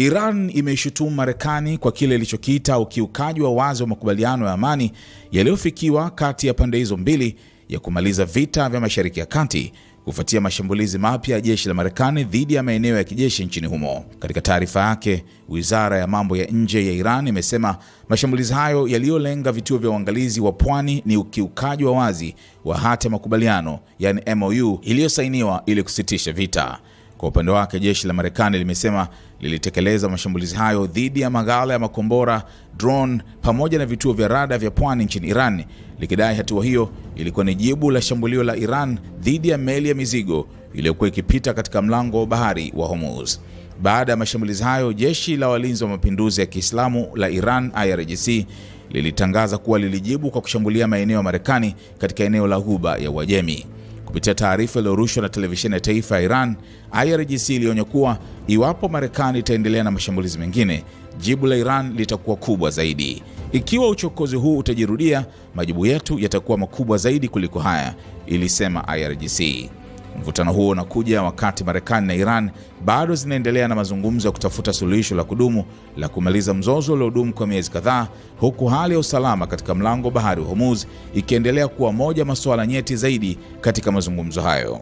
Iran imeishutumu Marekani kwa kile ilichokiita ukiukaji wa wazi wa makubaliano ya amani yaliyofikiwa kati ya pande hizo mbili ya kumaliza vita vya Mashariki ya Kati kufuatia mashambulizi mapya ya jeshi la Marekani dhidi ya maeneo ya kijeshi nchini humo. Katika taarifa yake, Wizara ya Mambo ya Nje ya Iran imesema mashambulizi hayo yaliyolenga vituo vya uangalizi wa pwani ni ukiukaji wa wazi wa hati ya makubaliano, yani MOU, iliyosainiwa ili kusitisha vita. Kwa upande wake, jeshi la Marekani limesema lilitekeleza mashambulizi hayo dhidi ya maghala ya makombora, drone pamoja na vituo vya rada vya pwani nchini Iran, likidai hatua hiyo ilikuwa ni jibu la shambulio la Iran dhidi ya meli ya mizigo iliyokuwa ikipita katika mlango wa bahari wa Hormuz. Baada ya mashambulizi hayo, jeshi la walinzi wa mapinduzi ya Kiislamu la Iran IRGC lilitangaza kuwa lilijibu kwa kushambulia maeneo ya Marekani katika eneo la Ghuba ya Uajemi. Kupitia taarifa iliyorushwa na televisheni ya taifa ya Iran, IRGC ilionya kuwa iwapo Marekani itaendelea na mashambulizi mengine, jibu la Iran litakuwa kubwa zaidi. Ikiwa uchokozi huu utajirudia, majibu yetu yatakuwa makubwa zaidi kuliko haya, ilisema IRGC. Mvutano huo unakuja wakati Marekani na Iran bado zinaendelea na mazungumzo ya kutafuta suluhisho la kudumu la kumaliza mzozo uliodumu kwa miezi kadhaa, huku hali ya usalama katika mlango bahari wa Hormuz ikiendelea kuwa moja masuala nyeti zaidi katika mazungumzo hayo.